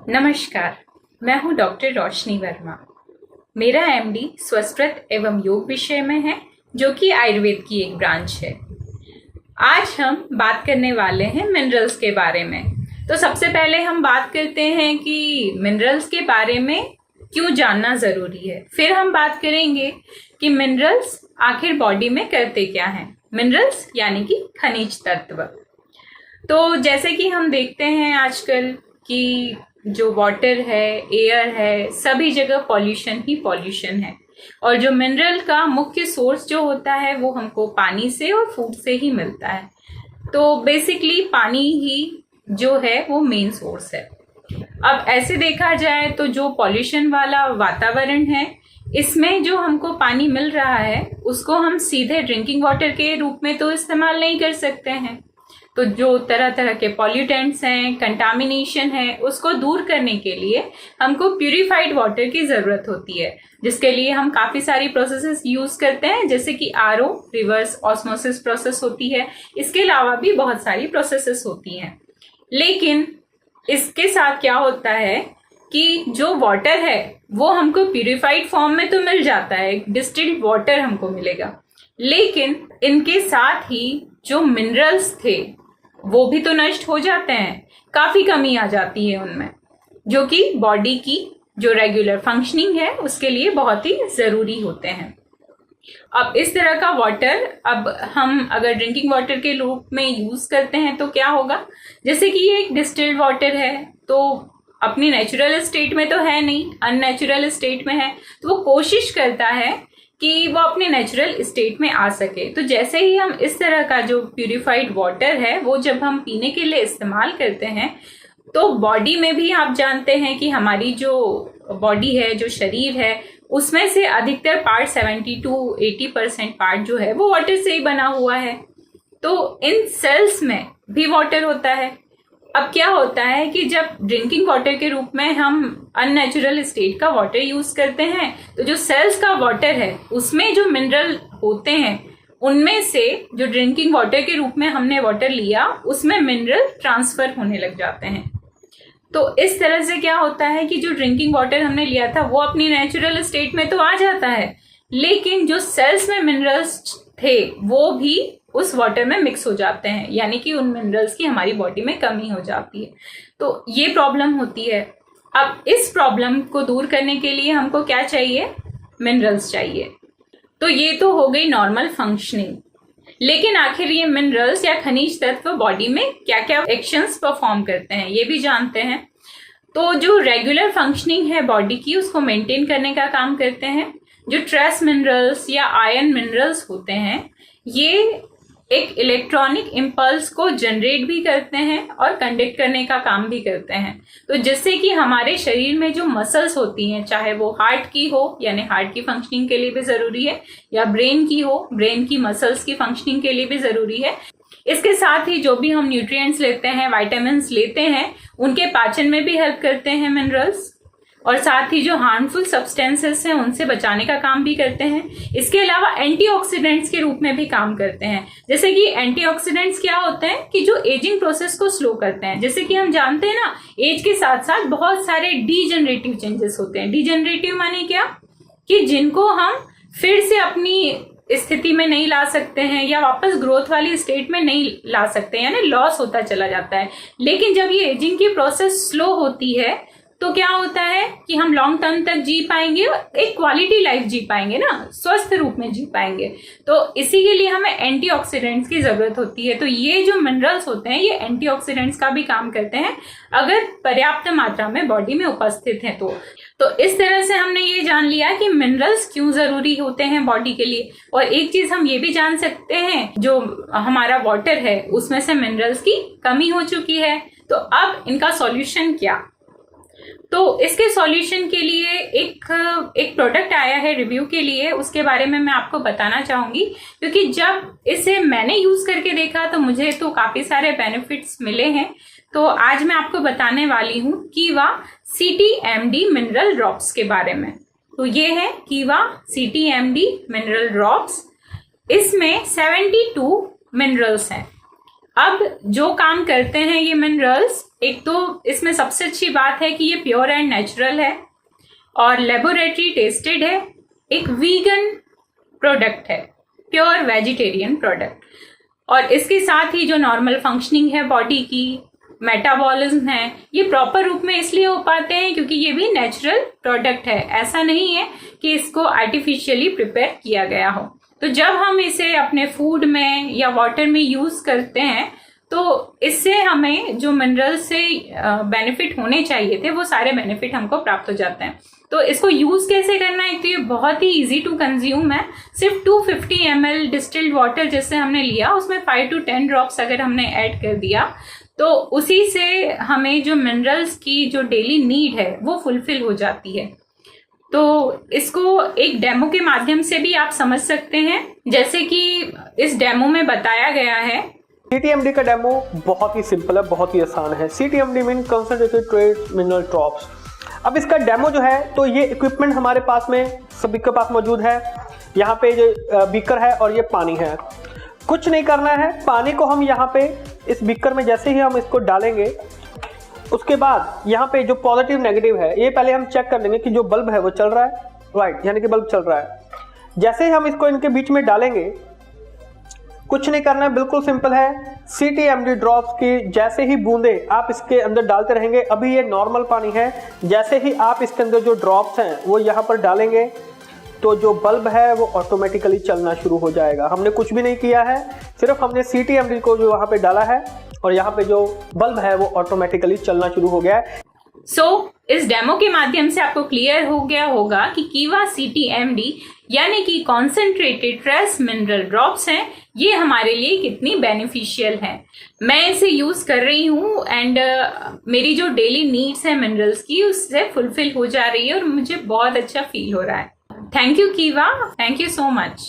नमस्कार, मैं हूं डॉक्टर रोशनी वर्मा। मेरा एमडी स्वस्थ एवं योग विषय में है, जो कि आयुर्वेद की एक ब्रांच है। आज हम बात करने वाले हैं मिनरल्स के बारे में। तो सबसे पहले हम बात करते हैं कि मिनरल्स के बारे में क्यों जानना जरूरी है। फिर हम बात करेंगे कि मिनरल्स आखिर बॉडी में करते क्या हैं। मिनरल्स यानी कि खनिज तत्व। तो जैसे कि हम देखते हैं आजकल कि जो वाटर है, एयर है, सभी जगह पॉल्यूशन ही पॉल्यूशन है। और जो मिनरल का मुख्य सोर्स जो होता है वो हमको पानी से और फूड से ही मिलता है। तो बेसिकली पानी ही जो है वो मेन सोर्स है। अब ऐसे देखा जाए तो जो पॉल्यूशन वाला वातावरण है, इसमें जो हमको पानी मिल रहा है उसको हम सीधे ड्रिंकिंग वाटर के रूप में तो इस्तेमाल नहीं कर सकते हैं। तो जो तरह तरह के पॉल्यूटेंट्स हैं, कंटामिनेशन है, उसको दूर करने के लिए हमको प्यूरिफाइड वाटर की जरूरत होती है, जिसके लिए हम काफी सारी प्रोसेसेस यूज करते हैं, जैसे कि आरओ, रिवर्स ऑस्मोसिस प्रोसेस होती है। इसके अलावा भी बहुत सारी प्रोसेसेस होती हैं। लेकिन इसके साथ क्या होता है कि जो वाटर है वो हमको प्यूरिफाइड फॉर्म में तो मिल जाता है, डिस्टिल्ड वाटर हमको मिलेगा, लेकिन इनके साथ ही जो मिनरल्स थे वो भी तो नष्ट हो जाते हैं। काफी कमी आ जाती है उनमें, जो कि बॉडी की जो रेगुलर फंक्शनिंग है उसके लिए बहुत ही जरूरी होते हैं। अब इस तरह का वाटर अब हम अगर ड्रिंकिंग वाटर के रूप में यूज करते हैं तो क्या होगा, जैसे कि ये एक डिस्टिल्ड वाटर है, तो अपनी नेचुरल स्टेट में तो है नहीं, अननेचुरल स्टेट में है। तो वो कोशिश करता है कि वो अपने नेचुरल स्टेट में आ सके। तो जैसे ही हम इस तरह का जो प्यूरिफाइड वाटर है वो जब हम पीने के लिए इस्तेमाल करते हैं, तो बॉडी में भी आप जानते हैं कि हमारी जो बॉडी है, जो शरीर है, उसमें से अधिकतर पार्ट 70 to 80% पार्ट जो है वो वाटर से ही बना हुआ है। तो इन सेल्स में भी वाटर होता है। अब क्या होता है कि जब ड्रिंकिंग वाटर के रूप में हम अननेचुरल स्टेट का वाटर यूज करते हैं, तो जो सेल्स का वाटर है उसमें जो मिनरल होते हैं, उनमें से जो ड्रिंकिंग वाटर के रूप में हमने वाटर लिया उसमें मिनरल ट्रांसफर होने लग जाते हैं। तो इस तरह से क्या होता है कि जो ड्रिंकिंग वाटर हमने लिया था वो अपनी नेचुरल स्टेट में तो आ जाता है, लेकिन जो सेल्स में मिनरल्स थे वो भी उस वाटर में मिक्स हो जाते हैं, यानी कि उन मिनरल्स की हमारी बॉडी में कमी हो जाती है। तो ये प्रॉब्लम होती है। अब इस प्रॉब्लम को दूर करने के लिए हमको क्या चाहिए? मिनरल्स चाहिए। तो ये तो हो गई नॉर्मल फंक्शनिंग, लेकिन आखिर ये मिनरल्स या खनिज तत्व बॉडी में क्या क्या एक्शंस परफॉर्म करते हैं ये भी जानते हैं। तो जो रेगुलर फंक्शनिंग है बॉडी की, उसको मेंटेन करने का काम करते हैं। जो ट्रेस मिनरल्स या आयन मिनरल्स होते हैं, ये एक इलेक्ट्रॉनिक इम्पल्स को जनरेट भी करते हैं और कंडक्ट करने का काम भी करते हैं। तो जिससे कि हमारे शरीर में जो मसल्स होती हैं, चाहे वो हार्ट की हो, यानी हार्ट की फंक्शनिंग के लिए भी जरूरी है, या ब्रेन की हो, ब्रेन की मसल्स की फंक्शनिंग के लिए भी जरूरी है। इसके साथ ही जो भी हम न्यूट्रिएंट्स लेते हैं, विटामिन्स लेते हैं, उनके पाचन में भी हेल्प करते हैं मिनरल्स। और साथ ही जो हार्मफुल सब्सटेंसेस हैं उनसे बचाने का काम भी करते हैं। इसके अलावा एंटीऑक्सीडेंट्स के रूप में भी काम करते हैं। जैसे कि एंटीऑक्सीडेंट्स क्या होते हैं कि जो एजिंग प्रोसेस को स्लो करते हैं। जैसे कि हम जानते हैं ना, एज के साथ साथ बहुत सारे डीजेनरेटिव चेंजेस होते हैं। डीजेनरेटिव माने क्या, कि जिनको हम फिर से अपनी स्थिति में नहीं ला सकते हैं या वापस ग्रोथ वाली स्टेट में नहीं ला सकते, यानी लॉस होता चला जाता है। लेकिन जब ये एजिंग की प्रोसेस स्लो होती है तो क्या होता है कि हम लॉन्ग टर्म तक जी पाएंगे, एक क्वालिटी लाइफ जी पाएंगे ना, स्वस्थ रूप में जी पाएंगे। तो इसी के लिए हमें एंटीऑक्सीडेंट्स की जरूरत होती है। तो ये जो मिनरल्स होते हैं ये एंटीऑक्सीडेंट्स का भी काम करते हैं, अगर पर्याप्त मात्रा में बॉडी में उपस्थित हैं तो इस तरह से हमने ये जान लिया कि मिनरल्स क्यों जरूरी होते हैं बॉडी के लिए। और एक चीज हम ये भी जान सकते हैं, जो हमारा वाटर है उसमें से मिनरल्स की कमी हो चुकी है। तो अब इनका सॉल्यूशन क्या? तो इसके सॉल्यूशन के लिए एक प्रोडक्ट आया है रिव्यू के लिए, उसके बारे में मैं आपको बताना चाहूंगी, क्योंकि जब इसे मैंने यूज करके देखा तो मुझे तो काफी सारे बेनिफिट्स मिले हैं। तो आज मैं आपको बताने वाली हूँ कीवा CTMD मिनरल ड्रॉप्स के बारे में। तो ये है कीवा CTMD मिनरल ड्रॉप्स। इसमें 72 मिनरल्स हैं। अब जो काम करते हैं ये मिनरल्स, एक तो इसमें सबसे अच्छी बात है कि ये प्योर एंड नेचुरल है और लेबोरेटरी टेस्टेड है, एक वीगन प्रोडक्ट है, प्योर वेजिटेरियन प्रोडक्ट, और इसके साथ ही जो नॉर्मल फंक्शनिंग है बॉडी की, मेटाबॉलिज्म है, ये प्रॉपर रूप में इसलिए हो पाते हैं क्योंकि ये भी नेचुरल प्रोडक्ट है। ऐसा नहीं है कि इसको आर्टिफिशियली प्रिपेयर किया गया हो। तो जब हम इसे अपने फूड में या वाटर में यूज करते हैं तो इससे हमें जो मिनरल से बेनिफिट होने चाहिए थे वो सारे बेनिफिट हमको प्राप्त हो जाते हैं। तो इसको यूज कैसे करना है, तो ये बहुत ही इजी टू कंज्यूम है। सिर्फ 250 ml डिस्टिल्ड वाटर जैसे हमने लिया, उसमें 5 to 10 ड्रॉप्स अगर हमने ऐड कर दिया तो उसी से हमें जो मिनरल्स की जो डेली नीड है वो फुलफिल हो जाती है। तो इसको एक डेमो के माध्यम से भी आप समझ सकते हैं, जैसे कि इस डेमो में बताया गया है। CTMD का डेमो बहुत ही सिंपल है, बहुत ही आसान है। CTMD mean concentrated trace mineral drops. अब इसका डेमो जो है, तो ये इक्विपमेंट हमारे पास में सभी के पास मौजूद है। यहाँ पे जो बीकर है और ये पानी है। कुछ नहीं करना है, पानी को हम यहाँ पे इस बीकर में जैसे ही हम इसको डालेंगे, उसके बाद यहाँ पे जो पॉजिटिव नेगेटिव है ये पहले हम चेक कर लेंगे कि जो बल्ब है वो चल रहा है, राइट, यानी कि बल्ब चल रहा है। जैसे ही हम इसको इनके बीच में डालेंगे, कुछ नहीं करना है, बिल्कुल सिंपल है। CTMD ड्रॉप्स की जैसे ही बूंदे आप इसके अंदर डालते रहेंगे। अभी ये नॉर्मल पानी है, जैसे ही आप इसके अंदर जो ड्रॉप्स हैं वो यहाँ पर डालेंगे तो जो बल्ब है वो ऑटोमेटिकली चलना शुरू हो जाएगा। हमने कुछ भी नहीं किया है, सिर्फ हमने CTMD को जो वहाँ पे डाला है और यहाँ पे जो बल्ब है वो ऑटोमेटिकली चलना शुरू हो गया है। इस डेमो के माध्यम से आपको क्लियर हो गया होगा कि कीवा CTMD यानी कि कॉन्सेंट्रेटेड ट्रेस मिनरल ड्रॉप्स हैं, ये हमारे लिए कितनी बेनिफिशियल है। मैं इसे यूज कर रही हूँ एंड मेरी जो डेली नीड्स है मिनरल्स की उससे फुलफिल हो जा रही है और मुझे बहुत अच्छा फील हो रहा है। थैंक यू कीवा, थैंक यू सो मच।